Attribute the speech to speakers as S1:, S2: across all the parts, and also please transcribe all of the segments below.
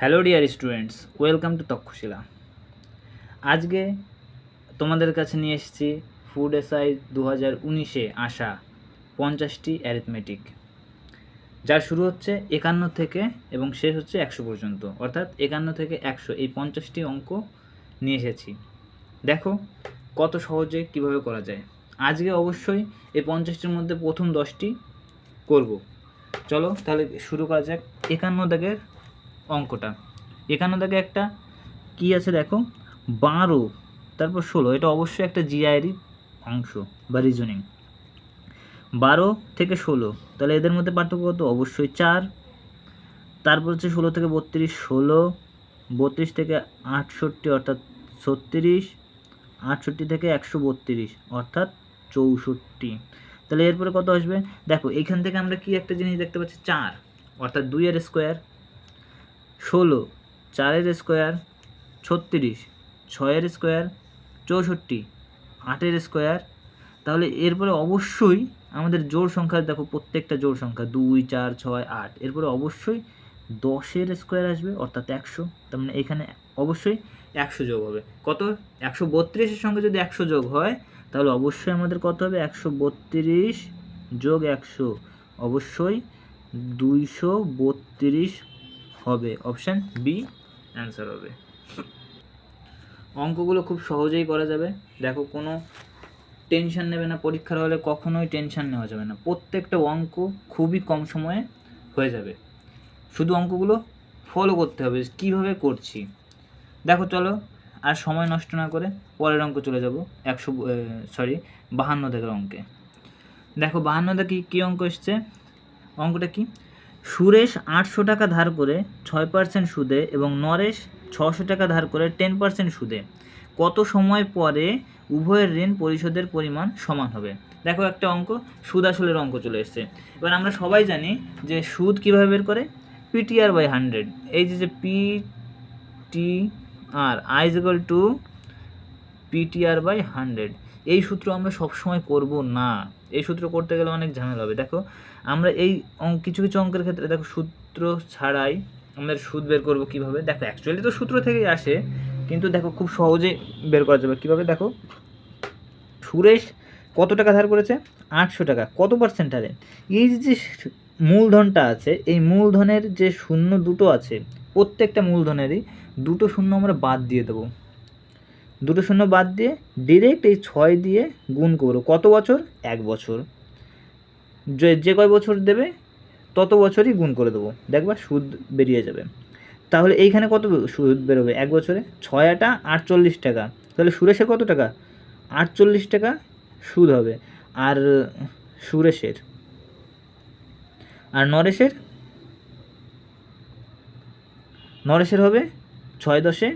S1: Hello dear students, welcome to Takshashila. আজকে তোমাদের কাছে নিয়ে এসেছি ফুড এসআই 2019-এ আসা 50টি অ্যারিথমেটিক, যার শুরু হচ্ছে 51 থেকে এবং শেষ হচ্ছে 100 পর্যন্ত, অর্থাৎ 51 থেকে 100 এই 50টি অঙ্ক নিয়ে এসেছি। দেখো কত সহজে কিভাবে করা যায়। আজকে অবশ্যই এই 50টির মধ্যে প্রথম 10টি করব। চলো তাহলে শুরু করা যাক 51 দাগের অঙ্কটা। 51 দাগে একটা কি আছে দেখো, 12 তারপর 16, এটা অবশ্যই একটা জিআইয়েরই অংশ বা রিজনিং। 12 থেকে 16, তাহলে এদের মধ্যে পার্থক্য কত? অবশ্যই 4। তারপর হচ্ছে 16 থেকে 32, 16, 32 থেকে 68 অর্থাৎ 36, 68 থেকে 132 অর্থাৎ 64। তাহলে এরপরে কত আসবে দেখো, এইখান থেকে আমরা কি একটা জিনিস দেখতে পাচ্ছি, 4 অর্থাৎ 2 এর স্কোয়ার, 16 4 এর স্কোয়ার, 36 6 এর স্কোয়ার, 64 8 এর স্কোয়ার। তাহলে এরপরে অবশ্যই আমাদের জোড় সংখ্যা দেখো, প্রত্যেকটা জোড় সংখ্যা 2 4 6 8, এরপরে অবশ্যই 10 এর স্কোয়ার আসবে অর্থাৎ 100। তার মানে এখানে অবশ্যই 100 যোগ হবে। কত? 132 এর সঙ্গে যদি 100 যোগ হয় তাহলে অবশ্যই আমাদের কত হবে? 132 যোগ 100 অবশ্যই 232 হবে। অপশান বি অ্যান্সার হবে। অঙ্কগুলো খুব সহজেই করা যাবে। দেখো কোনো টেনশন নেবে না, পরীক্ষার হলে কখনোই টেনশন নেওয়া যাবে না। প্রত্যেকটা অঙ্ক খুবই কম সময়ে হয়ে যাবে, শুধু অঙ্কগুলো ফলো করতে হবে কীভাবে করছি। দেখো চলো আর সময় নষ্ট না করে পরের অঙ্ক চলে যাব। 52 দাগের অঙ্কে। দেখো 52 দাগে কী অঙ্ক এসছে, অঙ্কটা কি? সুরেশ 800 টাকা ধার করে 6% সুদে এবং নরেশ 600 টাকা ধার করে 10% সুদে কত সময় পরে উভয়ের ঋণ পরিশোধের পরিমাণ সমান হবে? দেখো একটা অঙ্ক, সুদ আসলের অঙ্ক চলে এসছে। এবার আমরা সবাই জানি যে সুদ কীভাবে বের করে, পিটিআর বাই 100। এই যে PTR I is equal to PTR by 100, এই সূত্র আমরা সবসময় করব না। এই সূত্র করতে গেলে অনেক ঝামেলা হবে। দেখো আমরা এই কিছু কিছু অঙ্কের ক্ষেত্রে দেখো সূত্র ছাড়াই আমাদের সুদ বের করব কীভাবে। দেখো অ্যাকচুয়ালি তো সূত্র থেকেই আসে, কিন্তু দেখো খুব সহজে বের করা যাবে কীভাবে। দেখো সুরেশ কত টাকা ধার করেছে? 800 টাকা। কত পার্সেন্ট হারে? এই যে মূলধনটা আছে, এই মূলধনের যে শূন্য দুটো আছে, প্রত্যেকটা মূলধনেরই দুটো শূন্য আমরা বাদ দিয়ে দেবো। দুটো শূন্য বাদ দিয়ে ডিরেক্ট এই 6 দিয়ে গুণ করো। কত বছর? 1 বছর। যে কয় বছর দেবে তত বছরই গুণ করে দেবো, দেখবা সুদ বেরিয়ে যাবে। তাহলে এইখানে কত সুদ বেরোবে 1 বছরে? 6 আটা 48 টাকা। তাহলে সুরেশের কত টাকা? 48 টাকা সুদ হবে। আর সুরেশের আর নরেশের হবে 6 10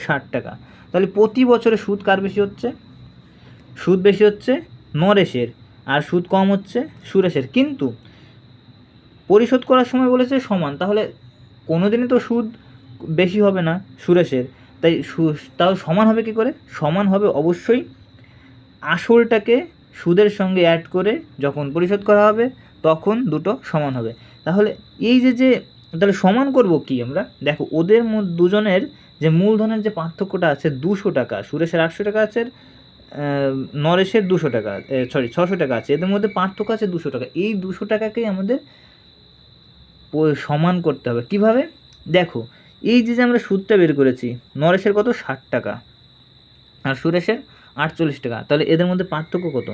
S1: 60 টাকা। তাহলে প্রতি বছরে সুদ কার বেশি হচ্ছে? সুদ বেশি হচ্ছে নরেশের, আর সুদ কম হচ্ছে সুরেশের। কিন্তু পরিশোধ করার সময় বলেছে সমান, তাহলে কোনো দিনই তো সুদ বেশি হবে না সুরেশের, তাই তাও সমান হবে কী করে? সমান হবে অবশ্যই আসলটাকে সুদের সঙ্গে অ্যাড করে যখন পরিশোধ করা হবে তখন দুটো সমান হবে। তাহলে এই যে তাহলে সমান করব কি আমরা? দেখো ওদের দুজনের যে মূলধনের যে পার্থক্যটা আছে 200 টাকা, সুরেশের 800 টাকা আছে, নরেশের 200 টাকা, 600 টাকা আছে, এদের মধ্যে পার্থক্য আছে 200 টাকা। এই 200 টাকাকেই আমাদের সমান করতে হবে। কিভাবে? দেখো এই যে আমরা সুদটা বের করেছি, নরেশের কত? 60 টাকা আর সুরেশের 48 টাকা। তাহলে এদের মধ্যে পার্থক্য কত?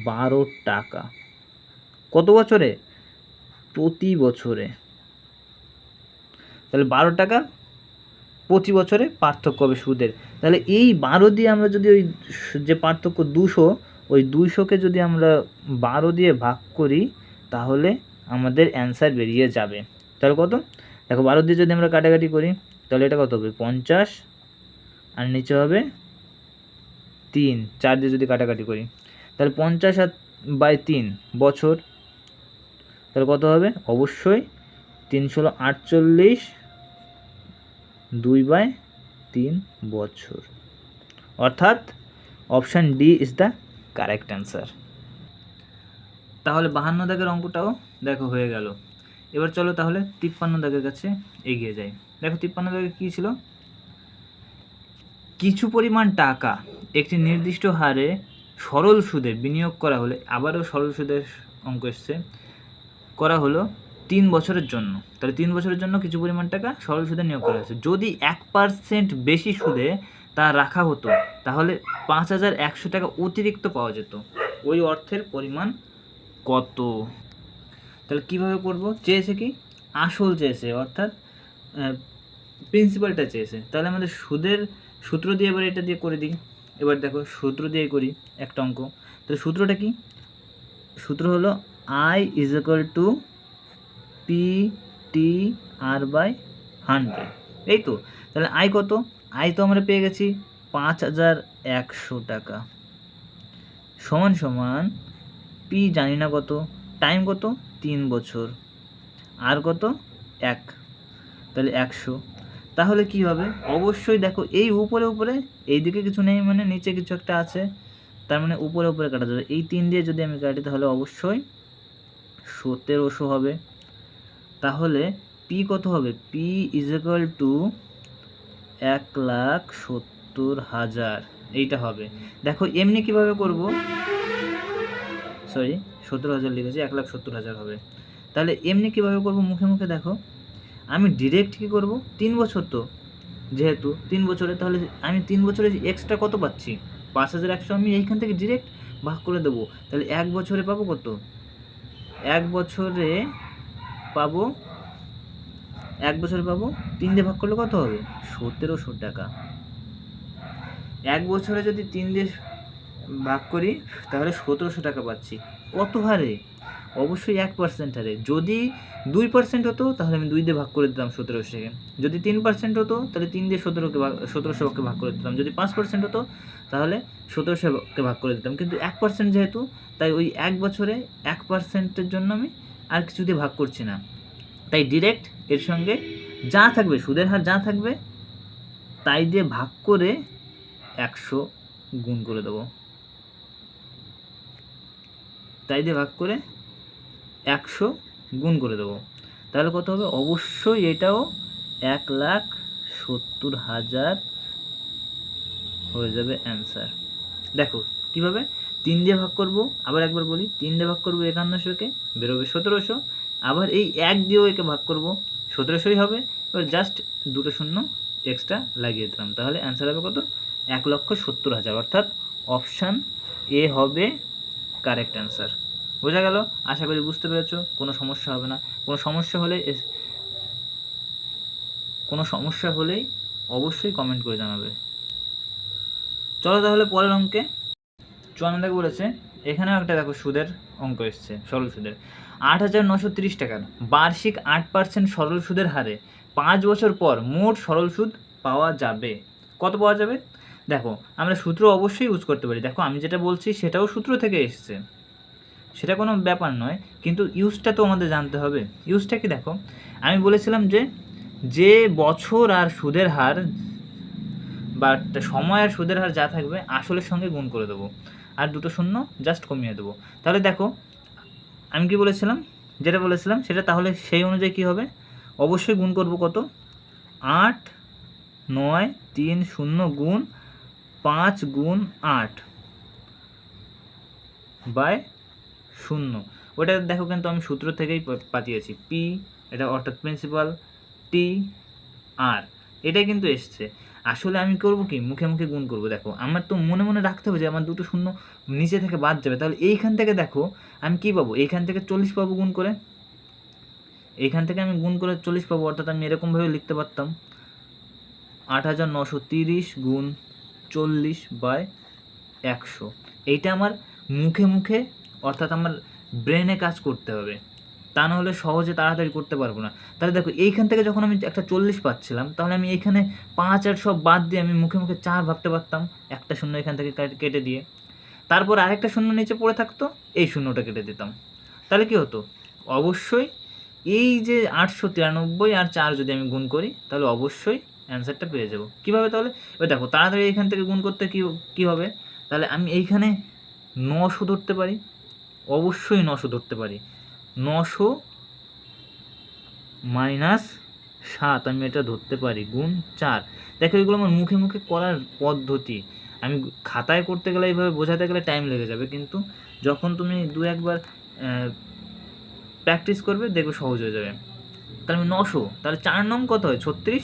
S1: 12 টাকা। কত বছরে? প্রতি বছরে। তাহলে 12 টাকা প্রতি বছরে পার্থক্য হবে সুদের। তাহলে এই 12 দিয়ে আমরা যদি ওই যে পার্থক্য 200, ওই 200কে যদি আমরা 12 দিয়ে ভাগ করি তাহলে আমাদের অ্যান্সার বেরিয়ে যাবে। তাহলে কত? দেখো 12 দিয়ে যদি আমরা কাটাকাটি করি তাহলে এটা কত হবে? 50, আর নিচে হবে 3। 4 দিয়ে যদি কাটাকাটি করি তাহলে 50 আর বাই 3 বছর, তাহলে কত হবে? অবশ্যই 348, 2/3 বছর, অর্থাৎ option D is the correct answer. তাহলে 52 দাগের অঙ্কটাও দেখো হয়ে গেল। এবার চলো তাহলে 53 দাগের কাছে এগিয়ে যাই। দেখো 53 দাগে কী ছিল, কিছু পরিমাণ টাকা একটি নির্দিষ্ট হারে সরল সুদে বিনিয়োগ করা হলে, আবারও সরল সুদের অঙ্ক এসছে, করা হলো 3 বছরের জন্য। তাহলে 3 বছরের জন্য কিছু পরিমাণ টাকা সরল সুদে নিয়োগ করা হয়েছে। যদি 1% বেশি সুদে তা রাখা হতো তাহলে 5100 টাকা অতিরিক্ত পাওয়া যেত। ওই অর্থের পরিমাণ কত? তাহলে কীভাবে করব? চেয়েছে কি, আসল চেয়েছে, অর্থাৎ প্রিন্সিপালটা চেয়েছে। তাহলে আমাদের সুদের সূত্র দিয়ে এবার এটা দিয়ে করে দিই। এবার দেখো সূত্র দিয়ে করি একটা অঙ্ক। তাহলে সূত্রটা কি? সূত্র হলো I is equal two PTR/100, এই তো। তাহলে আই কত? আই তো আমরা পেয়ে গেছি 5100 টাকা, সমান সমান পি জানি না কত, টাইম কত 3 বছর, আর কত 1, তাহলে 100। তাহলে কি হবে? অবশ্যই দেখো এই উপরে উপরে এই দিকে কিছু নেই, মানে নিচে কিছু একটা আছে, তার মানে উপরে উপরে কাটা যাবে। এই 3 দিয়ে যদি আমি কাটি তাহলে অবশ্যই 1700 হবে। তাহলে পি কত হবে? পি ইজ ইকুয়াল টু 1,70,000, এইটা হবে। দেখো এমনি কিভাবে করব, সরি 17,000 লিখেছি, 1,70,000 হবে। তাহলে এমনি কিভাবে করব, মুখে মুখে দেখো, আমি ডিরেক্ট কী করব, 3 বছর তো, যেহেতু 3 বছরে, তাহলে আমি 3 বছরে এক্সট্রা কত পাচ্ছি 5100, আমি এইখান থেকে ডিরেক্ট ভাগ করে দেবো। তাহলে 1 বছরে পাবো কত? 1 বছরে পাবো 3 দিয়ে ভাগ করলে কত হবে? 1700 টাকা। 1 বছরে যদি 3 দিয়ে ভাগ করি তাহলে 1700 টাকা পাচ্ছি। কত হারে? অবশ্যই 1% হারে। যদি 2% হতো তাহলে আমি 2 দিয়ে ভাগ করে দিতাম 1700-কে। যদি 3% হতো তাহলে 3 দিয়ে 1700-কে ভাগ করে দিতাম। যদি 5% হতো তাহলে 1700-কে ভাগ করে দিতাম। কিন্তু 1% যেহেতু, তাই ওই 1 বছরে 1%-এর জন্য আমি আর কিছু দিয়ে ভাগ করছি না, তাই ডিরেক্ট এর সঙ্গে যা থাকবে, সুদের হার যা থাকবে তাই দিয়ে ভাগ করে 100 গুণ করে দেবো। তাই দিয়ে ভাগ করে 100 গুণ করে দেবো। তাহলে কত হবে? অবশ্যই এটাও 1,70,000 হয়ে যাবে অ্যান্সার। দেখো কীভাবে 3 দিয়ে ভাগ করব, আবার একবার বলি, 3 দিয়ে ভাগ করবো 5100-কে, বেরোবে 1700। আবার এই 1 দিয়েও একে ভাগ করব, 1700ই হবে। এবার জাস্ট 2টো শূন্য এক্সট্রা লাগিয়ে দিলাম, তাহলে অ্যান্সার হবে কত? 1,70,000, অর্থাৎ অপশান এ হবে কারেক্ট অ্যান্সার। বোঝা গেল? আশা করি বুঝতে পেরেছো, কোনো সমস্যা হবে না। কোনো সমস্যা হলেই অবশ্যই কমেন্ট করে জানাবে। চলো তাহলে পরের অঙ্কে। 54 দাগে বলেছে, এখানেও একটা দেখো সুদের অঙ্ক এসছে, সরল সুদের। 8,930 টাকার বার্ষিক 8% সরল সুদের হারে 5 বছর পর মোট সরল সুদ পাওয়া যাবে। কত পাওয়া যাবে? দেখো আমরা সূত্র অবশ্যই ইউজ করতে পারি। দেখো আমি যেটা বলছি সেটাও সূত্র থেকে এসছে, সেটা কোনো ব্যাপার নয়, কিন্তু ইউজটা তো আমাদের জানতে হবে। ইউজটা কি? দেখো আমি বলেছিলাম যে বছর আর সুদের হার বা সময় আর সুদের হার যা থাকবে আসলের সঙ্গে গুণ করে দেবো, আর 2টো শূন্য জাস্ট কমিয়ে দেবো। তাহলে দেখো আমি কি বলেছিলাম, যেটা বলেছিলাম সেটা তাহলে সেই অনুযায়ী কী হবে? অবশ্যই গুণ করব কত? 8, 9, 3, 0 গুণ 5 গুণ 8/0। ওটা দেখো কিন্তু আমি সূত্র থেকেই পাঠিয়েছি, পি এটা অর্থাৎ প্রিন্সিপাল, টি আর, এটাই কিন্তু এসছে। আসলে আমি করব কি, মুখে মুখে গুণ করব। দেখো আমার তো মনে মনে রাখতে হবে যে আমার 2টো শূন্য নিচে থেকে বাদ যাবে। তাহলে এইখান থেকে দেখো আমি কি পাবো, এইখান থেকে 40 পাবো গুণ করে, এইখান থেকে আমি গুণ করে 40 পাবো। অর্থাৎ আমি এরকমভাবে লিখতে পারতাম 8,930 গুণ 40/100। এইটা আমার মুখে মুখে, অর্থাৎ আমার ব্রেনে কাজ করতে হবে, তা না হলে সহজে তাড়াতাড়ি করতে পারবো না। তাহলে দেখো এইখান থেকে যখন আমি একটা 40 পাচ্ছিলাম, তাহলে আমি এইখানে 5 আর সব বাদ দিয়ে আমি মুখে মুখে 4 ভাবতে পারতাম, একটা শূন্য এখান থেকে কেটে দিয়ে, তারপর আরেকটা শূন্য নিচে পড়ে থাকতো, এই শূন্যটা কেটে দিতাম। তাহলে কি হতো? অবশ্যই এই যে 893 আর 4 যদি আমি গুণ করি তাহলে অবশ্যই অ্যান্সারটা পেয়ে যাব। কীভাবে তাহলে? এবার দেখো তাড়াতাড়ি এইখান থেকে গুণ করতে কী হবে, তাহলে আমি এইখানে 900 ধরতে পারি, অবশ্যই 900 ধরতে পারি। 900 -7 আমি এটা ধরতে পারি, গুণ 4। দেখো এগুলো আমার মুখে মুখে করার পদ্ধতি, আমি খাতায় করতে গেলে এইভাবে বোঝাতে গেলে টাইম লেগে যাবে, কিন্তু যখন তুমি 2-1 বার প্র্যাকটিস করবে দেখবে সহজ হয়ে যাবে। তাহলে আমি 900, তাহলে 4 নং কত হয় 36,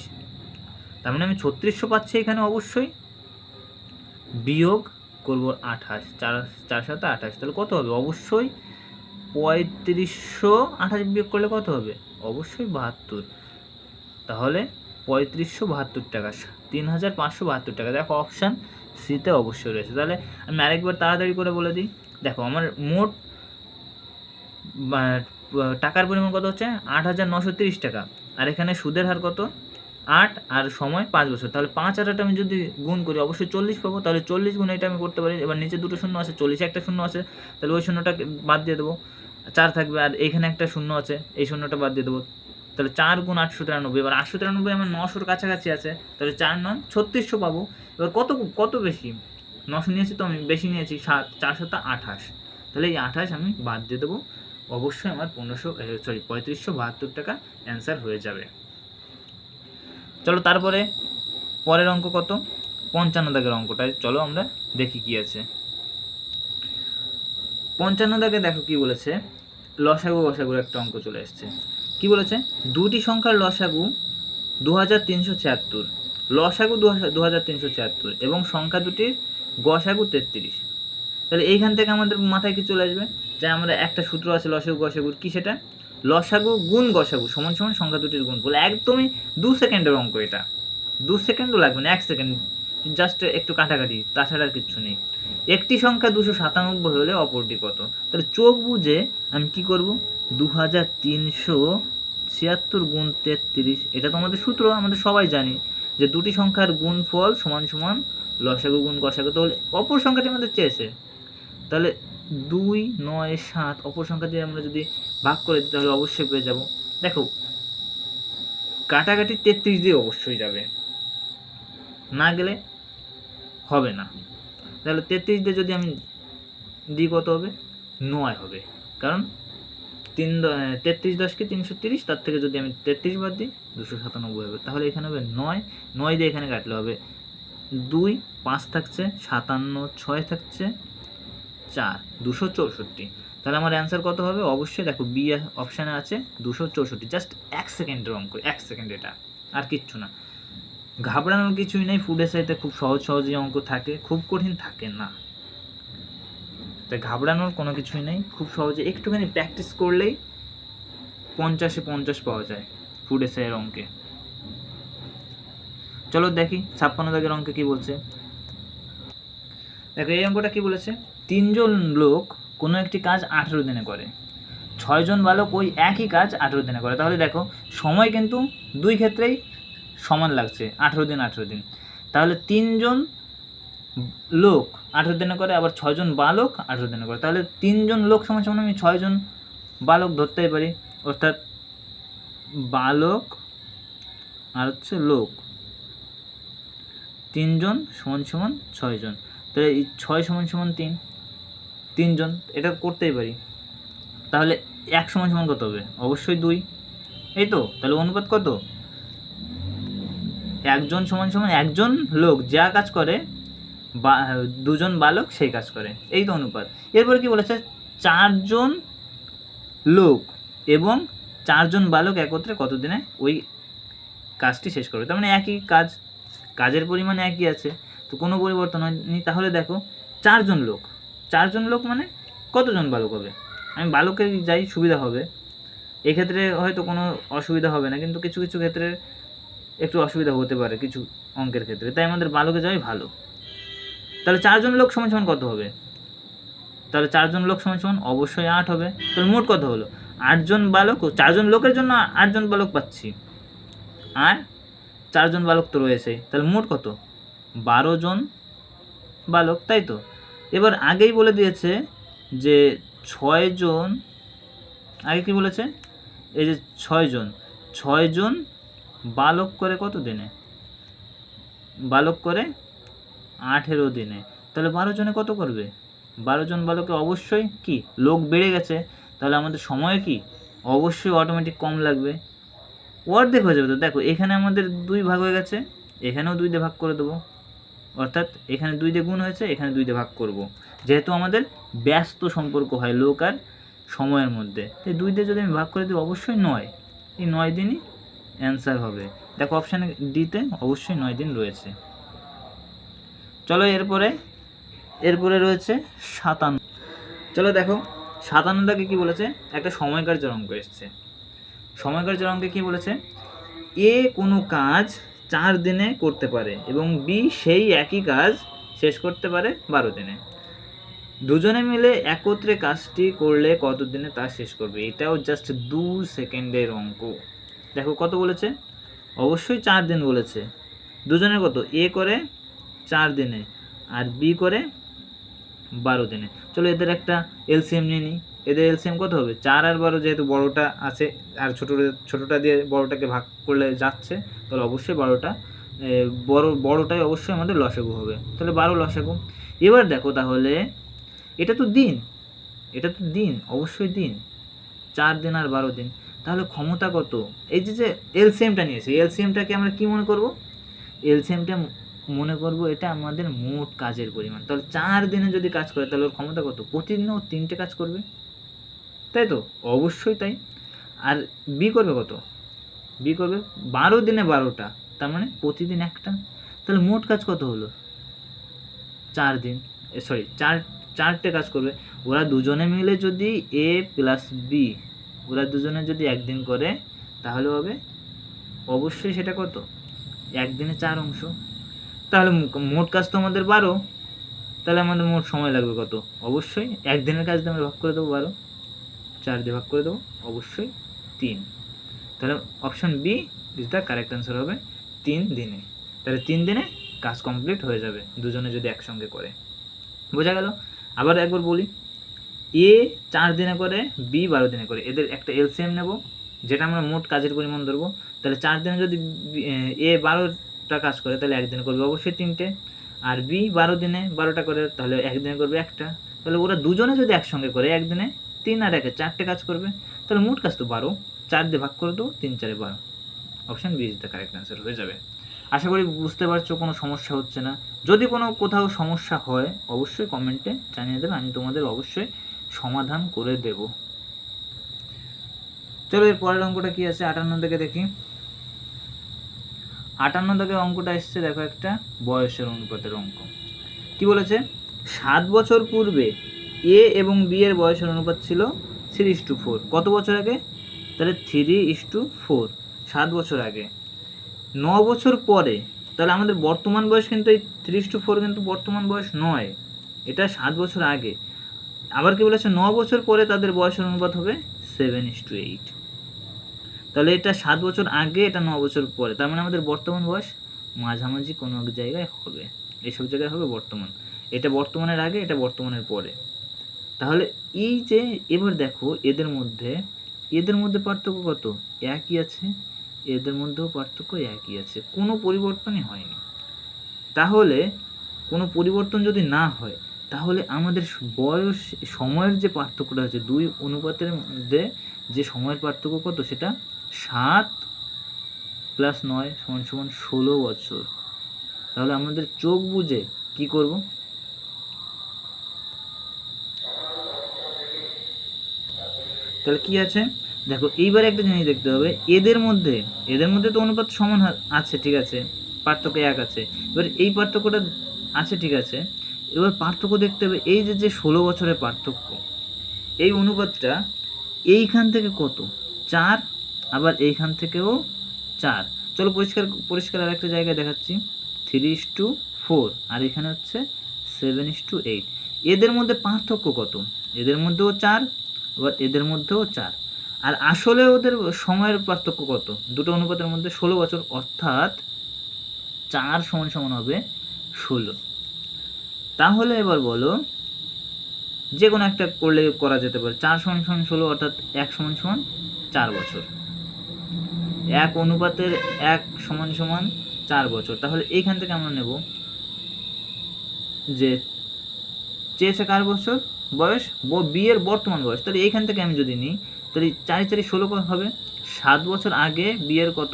S1: তার মানে আমি 3600 পাচ্ছি এখানে অবশ্যই, বিয়োগ করবো 28, 4 7 28, তাহলে কত হবে অবশ্যই 3528 বিয়োগ করলে কত হবে অবশ্যই 72, তাহলে 3572 টাকা, 3572 টাকা। দেখো অপশান সিতে অবশ্যই রয়েছে। তাহলে আমি আরেকবার তাড়াতাড়ি করে বলে দিই, দেখো আমার মোট টাকার পরিমাণ কত হচ্ছে 8930 টাকা, আর এখানে সুদের হার কত 8, আর সময় 5 বছর, তাহলে 5 আর 8 আমি যদি গুণ করি অবশ্যই 40 পাবো, তাহলে 40 গুণ এটা আমি করতে পারি। এবার নিচে দুটো শূন্য আছে, 40 একটা শূন্য আছে, তাহলে ওই শূন্যটা বাদ দিয়ে দেবো, 4 থাকবে, আর এখানে একটা শূন্য আছে, এই শূন্যটা বাদ দিয়ে দেবো, তাহলে 4 গুণ 893। এবার 893 আমার 900-র কাছাকাছি আছে, তাহলে 4 9 3600 পাবো। এবার কত বেশি, 900 নিয়েছি তো আমি, বেশি নিয়েছি 428, তাহলে এই 28 আমি বাদ দিয়ে দেবো, অবশ্যই আমার 3572 টাকা অ্যান্সার হয়ে যাবে। চলো তারপরে পরের অঙ্ক কত, 55 দাগের অঙ্কটায় চলো আমরা দেখি কি আছে। 55 দাগে দেখো কি বলেছে, লসাগু গসাগুর একটা অঙ্ক চলে এসছে। কি বলেছে, দুটি সংখ্যার লসাগু 2376, লসাগু 2376 এবং সংখ্যা দুটির গসাগু 33। তাহলে এইখান থেকে আমাদের মাথায় কি চলে আসবে, যে আমরা একটা সূত্র আছে লসাগু গসাগুর, কি সেটা, লসাগু গুণ গসাগু সমান সমান সংখ্যা দুটির গুণ। বলে একদমই 2 সেকেন্ডের অঙ্ক, এটা 2 সেকেন্ডও লাগবে না, 1 সেকেন্ড, জাস্ট একটু কাটাকাটি, তাছাড়া আর কিচ্ছু নেই। একটি সংখ্যা 297 হলে অপরটি কত, তাহলে চোখ বুঝে আমি কি করব, 2376 গুণ 33, এটা তো আমাদের সূত্র, আমাদের সবাই জানি যে দুটি সংখ্যার গুণফল সমান সমান লসাগু গুণ গসাগু। তাহলে অপর সংখ্যাটি আমাদের চেয়েছে, তাহলে 2 9 7 অপর সংখ্যা দিয়ে আমরা যদি ভাগ করে দিই তাহলে অবশ্যই পেয়ে যাব। দেখো কাটাকাটি 33 দিয়ে অবশ্যই যাবে, না গেলে হবে না। তাহলে 33 দিয়ে যদি আমি দিই কত হবে 9 হবে, কারণ 33 10 330, তার থেকে যদি আমি 33 বাদ দিই 297 হবে, তাহলে এখানে হবে 9 দিয়ে এখানে কাটলে হবে 2 5 থাকছে 57, 6 থাকছে 4, 264। তাহলে আমার অ্যান্সার কত হবে অবশ্যই, দেখো বি অপশানে আছে 264। জাস্ট 1 সেকেন্ডের অঙ্ক, 1 সেকেন্ড, এটা আর কিচ্ছু না, ঘাবড়ানোর কিছুই নেই। ফুড এসআইতে খুব সহজে অঙ্ক থাকে, খুব কঠিন থাকে না, তাই ঘাবড়ানোর কোনো কিছুই নেই, খুব সহজে একটুখানি প্র্যাকটিস করলেই 50-এ 50 পাওয়া যায় ফুড এসআইয়ের অঙ্কে। চলো দেখি 56 দাগের অঙ্কে কি বলছে। দেখো এই অঙ্কটা কি বলেছে, 3 জন লোক কোনো একটি কাজ 18 দিনে করে, 6 জন বালক ওই একই কাজ 18 দিনে করে। তাহলে দেখো সময় কিন্তু দুই ক্ষেত্রেই সমান লাগছে, 18 দিন 18 দিন। তাহলে 3 জন লোক 18 দিনে করে, আবার 6 জন বালক 18 দিনে করে, তাহলে 3 জন লোক সমান সমান আমি 6 জন বালক ধরতেই পারি, অর্থাৎ বালক আর হচ্ছে লোক 3 জন সমান সমান 6 জন, তাহলে 6 সমান সমান 3 জন, এটা করতেই পারি। তাহলে 1 সমান সমান কত হবে অবশ্যই 2, এই তো। তাহলে অনুপাত কত, একজন সমান সমান একজন লোক যা কাজ করে, বা 2 জন বালক সেই কাজ করে, এই তো অনুপাত। এরপরে কি বলেছে, 4 জন লোক এবং 4 জন বালক একত্রে কত দিনে ওই কাজটি শেষ করবে। তার মানে একই কাজ, কাজের পরিমাণ একই আছে, তো কোনো পরিবর্তন হয়নি। তাহলে দেখো 4 জন লোক মানে কতজন বালক হবে, আমি বালকে যাই, সুবিধা হবে, এক্ষেত্রে হয়তো কোনো অসুবিধা হবে না, কিন্তু কিছু কিছু ক্ষেত্রে একটু অসুবিধা হতে পারে কিছু অঙ্কের ক্ষেত্রে, তাই আমাদের বালকে যাওয়াই ভালো। তাহলে 4 জন লোক সমান সমান কত হবে, তাহলে 4 জন লোক সমান সমান অবশ্যই 8 হবে। তাহলে মোট কত হলো 8 জন বালক, 4 জন লোকের জন্য 8 জন বালক পাচ্ছি, আর 4 জন বালক তো রয়েছে, তাহলে মোট কত 12 জন বালক, তাই তো। এবার আগেই বলে দিয়েছে যে 6 জন, আগে কি বলেছে, এই যে 6 জন বালক করে কত দিনে, বালক করে 18 দিনে, তাহলে 12 জনে কত করবে, 12 জন বালকে অবশ্যই কি লোক বেড়ে গেছে, তাহলে আমাদের সময় কি অবশ্যই অটোমেটিক কম লাগবে, অর্ধেক হয়ে যাবে। তো দেখো এখানে আমাদের 2 ভাগ হয়ে গেছে, এখানেও 2 দিয়ে ভাগ করে দেবো, অর্থাৎ এখানে 2 দিয়ে গুণ হয়েছে, এখানে 2 দিয়ে ভাগ করব, যেহেতু আমাদের ব্যস্ত সম্পর্ক হয় লোক আর সময়ের মধ্যে, তাই 2 দিয়ে যদি আমি ভাগ করে দিই অবশ্যই 9, এই 9 দিনই অ্যান্সার হবে। দেখো অপশানে ডিতে অবশ্যই 9 দিন রয়েছে। চলো এরপরে রয়েছে 57। চলো দেখো 57টাকে কী বলেছে, একটা সময়কার্যের অঙ্ক এসছে। সময়কার্যের অঙ্কে কী বলেছে, এ কোনো কাজ 4 দিনে করতে পারে এবং বি সেই একই কাজ শেষ করতে পারে 12 দিনে। দুজনে মিলে একত্রে কাজটি করলে কত দিনে তা শেষ করবে। এটাও জাস্ট 2 সেকেন্ডের অঙ্ক। দেখো কত বলেছে, অবশ্যই 4 দিন বলেছে। দুজনের কত, এ করে 4 দিনে আর বি করে 12 দিনে। চলো এদের একটা এলসিএম নিয়ে নিই। এদের এলসিএম কত হবে, 4 আর 12, যেহেতু বড়টা আছে আর ছোটোটা দিয়ে বড়টাকে ভাগ করলে যাচ্ছে, তাহলে অবশ্যই বড়টাই অবশ্যই আমাদের লসাগু হবে, তাহলে 12 লসাগু। এবার দেখো তাহলে এটা তো দিন অবশ্যই দিন, 4 দিন আর 12 দিন, তাহলে ক্ষমতা কত। এই যে এলসিএমটা নিয়েছি, এলসিএমটাকে আমরা কি মনে করব, এলসিএমটা মনে করব এটা আমাদের মোট কাজের পরিমাণ। তাহলে 4 দিনে যদি কাজ করে তাহলে ওর ক্ষমতা কত, প্রতিদিন ও 3টে কাজ করবে, তাই তো, অবশ্যই তাই। আর বি করবে কত, বি করবে 12 দিনে 12টা, তার মানে প্রতিদিন একটা, তাহলে মোট কাজ কত হলো, 4 দিন, সরি 4টে কাজ করবে। ওরা দুজনে মিলে যদি এ প্লাস বি, ওরা দুজনে যদি একদিন করে তাহলে হবে অবশ্যই সেটা কত, একদিনে 4 অংশ, তাহলে মোট কাজ তো আমাদের 12, তাহলে আমাদের মোট সময় লাগবে কত, অবশ্যই একদিনের কাজ দিয়ে আমরা ভাগ করে দেবো 12, 4 দিয়ে ভাগ করে দেবো, অবশ্যই 3। তাহলে option B is the correct answer হবে 3 দিনে। তাহলে 3 দিনে কাজ কমপ্লিট হয়ে যাবে দুজনে যদি একসঙ্গে করে। বোঝা গেল। আবার একবার বলি, এ 4 দিনে করে, বি 12 দিনে করে, এদের একটা এলসিএম নেব, যেটা আমরা মোট কাজের পরিমাণ ধরবো। তাহলে 4 দিনে যদি এ 12টা কাজ করে তাহলে একদিনে করবে অবশ্যই 3টে, আর বি 12 দিনে 12টা করে তাহলে একদিনে করবে একটা। তাহলে ওরা দুজনে যদি একসঙ্গে করে একদিনে 3 আর 1 4টে কাজ করবে, তাহলে মোট কাজ তো 12, 4 দিয়ে ভাগ করে দেবো, 3 4 12, option B is the correct answer হয়ে যাবে। আশা করি বুঝতে পারছো, কোনো সমস্যা হচ্ছে না। যদি কোথাও সমস্যা হয় অবশ্যই কমেন্টে জানিয়ে দেবে, আমি তোমাদের অবশ্যই সমাধান করে দেব। চলো এর পরের অঙ্কটা কি আছে, 58 থেকে দেখি। 58 থেকে অঙ্কটা এসছে, দেখো একটা বয়সের অনুপাতের অঙ্ক। কি বলেছে, 7 বছর পূর্বে এ এবং বি এর বয়সের অনুপাত ছিল 3:4। কত বছর আগে, তাহলে 3:4, 7 বছর আগে। 9 বছর পরে, তাহলে আমাদের বর্তমান বয়স কিন্তু এই 3:4 কিন্তু বর্তমান বয়স নয়, এটা 7 বছর আগে। আবার কি বলেছে, 9 বছর পরে তাদের বয়সের অনুপাত হবে 7:8। তাহলে এটা 7 বছর আগে, এটা 9 বছর পরে, তার মানে আমাদের বর্তমান বয়স মাঝামাঝি কোনো এক জায়গায় হবে, এইসব জায়গায় হবে বর্তমান। এটা বর্তমানের আগে, এটা বর্তমানের পরে। তাহলে এই যে এবার দেখো এদের মধ্যে পার্থক্য কত, একই আছে, এদের মধ্যেও পার্থক্য একই আছে, কোনো পরিবর্তনই হয়নি। তাহলে কোনো পরিবর্তন যদি না হয় তাহলে আমাদের সময়ের যে পার্থক্যটা হচ্ছে, 2 অনুপাতের মধ্যে যে সময়ের পার্থক্য কত, সেটা 7 + 9 = 16 বছর। তাহলে আমাদের চোখ বুঝে কি করব, তাহলে কি আছে দেখো, এইবার একটা জিনিস দেখতে হবে, এদের মধ্যে তো অনুপাত সমান আছে, ঠিক আছে, পার্থক্য 1 আছে। এবার এই পার্থক্যটা আছে, ঠিক আছে, এবার পার্থক্য দেখতে হবে, এই যে 16 বছরের পার্থক্য, এই অনুপাতটা এইখান থেকে কত, 4, আবার এইখান থেকেও 4। চলো পরিষ্কার আর একটা জায়গায় দেখাচ্ছি, 3:4, আর এখানে হচ্ছে 7:8। এদের মধ্যে পার্থক্য কত, এদের মধ্যেও 4, আবার এদের মধ্যেও 4, আর আসলে ওদের সময়ের পার্থক্য কত, দুটো অনুপাতের মধ্যে 16 বছর, অর্থাৎ 4 = হবে 16। তাহলে এবার বলো, যে কোনো একটা করলে করা যেতে পারে, 4 = 16, অর্থাৎ 1 = 4 বছর, 1 অনুপাতের 1 = 4 বছর। তাহলে এইখান থেকে আমরা নেব যে চেয়েছে কার বছর বয়স, বি এর বর্তমান বয়স, তাহলে এইখান থেকে আমি যদি নিই তাহলে 4 4 16 হবে 7 বছর আগে বি এর কত,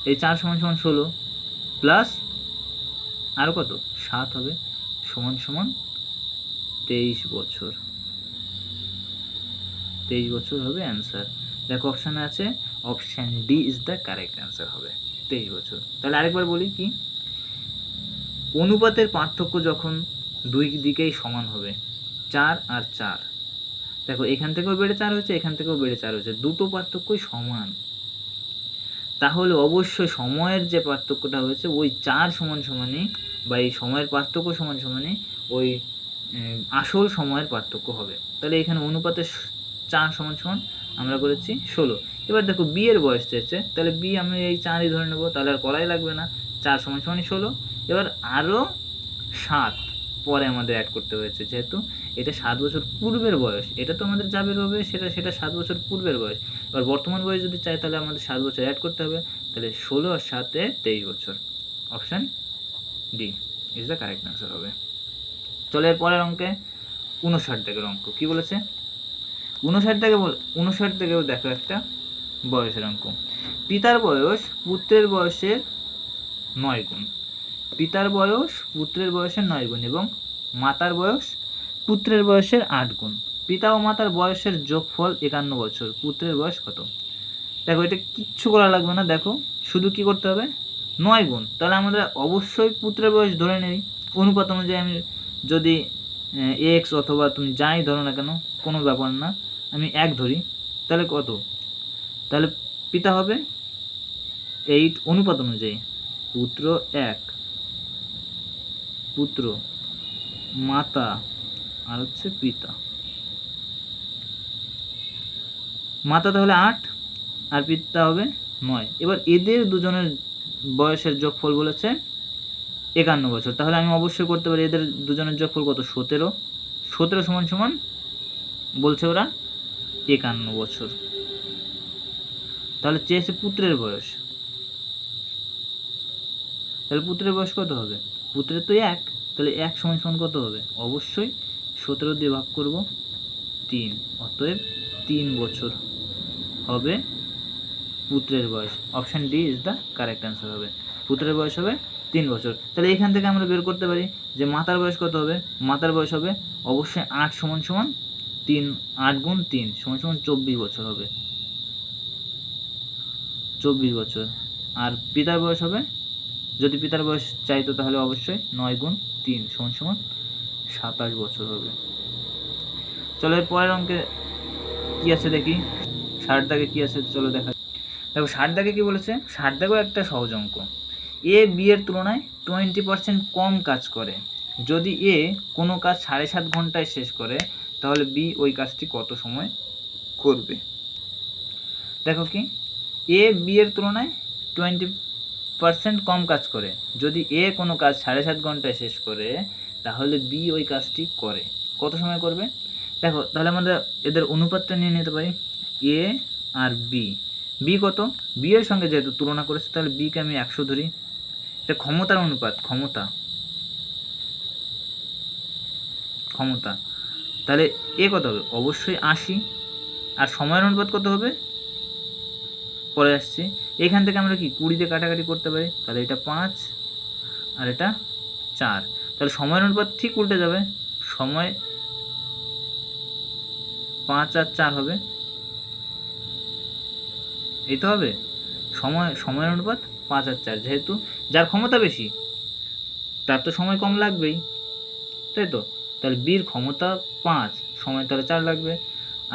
S1: এই 4 সমান সমান 16 প্লাস আর কত 7 হবে সমান সমান 23 বছর। 23 বছর হবে অ্যান্সার। দেখো অপশানে আছে option D is the correct answer হবে 23 বছর। তাহলে আরেকবার বলি কি, অনুপাতের পার্থক্য যখন দুই দিকেই সমান হবে, 4 আর 4, দেখো এখান থেকেও বেড়ে 4 হয়েছে, এখান থেকেও বেড়ে 4 হয়েছে, দুটো পার্থক্যই সমান, তাহলে অবশ্যই সময়ের যে পার্থক্যটা হয়েছে ওই 4 সমান সমানই বা এই সময়ের পার্থক্য সমান সমানই ওই আসল সময়ের পার্থক্য হবে। তাহলে এখানে অনুপাতের 4 সমান সমান আমরা করেছি 16। এবার দেখো বি এর বয়স চেয়েছে, তাহলে বি আমি এই 4ই ধরে নেবো, তাহলে আর করাই লাগবে না, 4 সমান সমানই 16। এবার আরও 7 পরে আমাদের অ্যাড করতে হয়েছে, যেহেতু এটা 7 বছর পূর্বের বয়স, এটা তো আমাদের যা বের হবে সেটা 7 বছর পূর্বের বয়স। এবার বর্তমান বয়স যদি চাই তাহলে আমাদের 7 বছর অ্যাড করতে হবে, তাহলে 16 আর 7-এ 23 বছর। Option D is the correct answer হবে। চলে এর পরের অঙ্কে 59 দাগের অঙ্ক কি বলেছে, 59 দাগেও দেখো একটা বয়সের অঙ্ক। পিতার বয়স পুত্রের বয়সের 9 গুণ, পিতার বয়স পুত্রের বয়সের 9 গুণ এবং মাতার বয়স পুত্রের বয়সের 8 গুণ। পিতা ও মাতার বয়সের যোগফল 51 বছর, পুত্রের বয়স কত? দেখো এটা কিচ্ছু করা লাগবে না, দেখো শুধু কি করতে হবে 9 গুণ, তাহলে আমাদের অবশ্যই পুত্রের বয়স ধরে নেই। অনুপাত অনুযায়ী আমি যদি এক্স অথবা তুমি যাই ধরো না কেন কোনো ব্যাপার না, আমি 1 ধরি, তাহলে কত, তাহলে পিতা হবে 8 অনুপাত অনুযায়ী, পুত্র 1, পুত্র মাতা আর হচ্ছে পিতা, মাতা তাহলে 8 আর পিতা হবে 9। এবার এদের দুজনের বয়সের যোগফল বলেছে 51 বছর, তাহলে আমি অবশ্যই করতে পারি এদের দুজনের যোগফল কত 17, 17 সমান সমান বলছে ওরা 51 বছর। তাহলে চেয়েছে পুত্রের বয়স, তাহলে পুত্রের বয়স কত হবে, পুত্রের তো 1, তাহলে 1 সমান সমান কত হবে, অবশ্যই 17 দিয়ে ভাগ করব 3, অতএব 3 বছর হবে পুত্রের বয়স। Option D is the correct answer হবে, পুত্রের বয়স হবে 3 বছর। তাহলে এখান থেকে আমরা বের করতে পারি যে মাতার বয়স কত হবে, মাতার বয়স হবে অবশ্যই 8 সমান সমান 3, 8 গুণ 3 সমান সমান 24 বছর হবে, 24 বছর। আর পিতার বয়স হবে, যদি পিতার বয়স চাইতো তাহলে অবশ্যই 9 গুণ 3 সমান সমান 27 বছর হবে। চলো এর পরের অঙ্কে কি আছে দেখি, 60 দাগে কি আছে চলো দেখা। দেখো 60 দাগে কি বলেছে, 60 দাগেও একটা সহজ অঙ্ক। এ বি এর তুলনায় 20% কম কাজ করে, যদি এ কোনো কাজ 7.5 ঘন্টায় শেষ করে তাহলে বি ওই কাজটি কত সময় করবে। দেখো কি, এ বি এর তুলনায় 20% কম কাজ করে, যদি এ কোনো কাজ 7.5 ঘন্টায় শেষ করে তাহলে বি ওই কাজটি করে কত সময় করবে। দেখো তাহলে আমরা এদের অনুপাতটা নিয়ে নিতে পারি, এ আর বি, বি কত, বি এর সঙ্গে যেহেতু তুলনা করেছে তাহলে বিকে আমি 100 ধরি, এটা ক্ষমতার অনুপাত, ক্ষমতা, তাহলে এ কত হবে অবশ্যই 80, আর সময়ের অনুপাত কত হবে পরে আসছে। এখান থেকে আমরা কি 20 দিয়ে কাটাকাটি করতে পারি, তাহলে এটা 5 আর এটা 4, তাহলে সময়ের অনুপাত ঠিক উল্টে যাবে, সময় 5 আর 4 হবে, এই তো হবে সময়ের অনুপাত 5 আর 4, যেহেতু যার ক্ষমতা বেশি তার তো সময় কম লাগবেই, তাই তো, তাহলে বির ক্ষমতা 5, সময় তাহলে 4 লাগবে,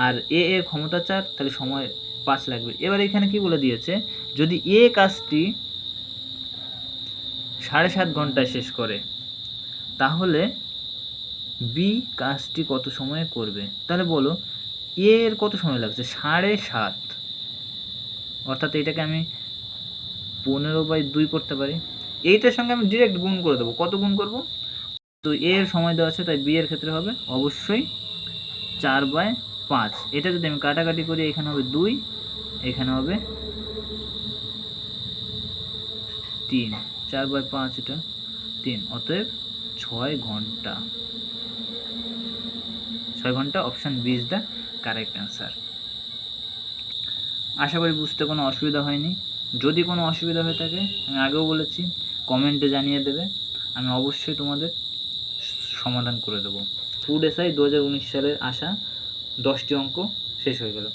S1: আর এ এর ক্ষমতা 4, তাহলে সময় 5 লাগবে। এবার এখানে কি বলে দিয়েছে, যদি এ কাজটি 7.5 ঘন্টায় শেষ করে তাহলে বি কাজটি কত সময়ে করবে। তাহলে বলো এ এর কত সময় লাগছে 7.5, অর্থাৎ এটাকে আমি 15/2 করতে পারি, এইটার সঙ্গে আমি ডিরেক্ট গুণ করে দেবো, কত গুণ করব, তো এ এর সময় দেওয়া আছে তাই বি এর ক্ষেত্রে হবে অবশ্যই 4/5, এটা যদি আমি কাটাকাটি করি এখানে হবে 2, এখানে হবে 3, 4/5 এটা 3, অতএব 6 ঘন্টা, 6 ঘন্টা। Option B is the correct answer. আশা করি বুঝতে কোনো অসুবিধা হয়নি। যদি কোনো অসুবিধা হয়ে থাকে আমি আগেও বলেছি কমেন্টে জানিয়ে দেবে, আমি অবশ্যই তোমাদের সমাধান করে দেবো। ফুড এসআই 2019 সালের আসা 10টি অঙ্ক শেষ হয়ে গেল।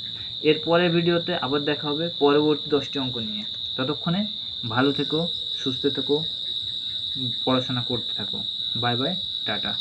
S1: এর পরের ভিডিওতে আবার দেখা হবে পরবর্তী 10টি অঙ্ক নিয়ে। ততক্ষণে ভালো থেকো, সুস্থ থেকো, পড়াশোনা করতে থাকো। Bye bye, tata.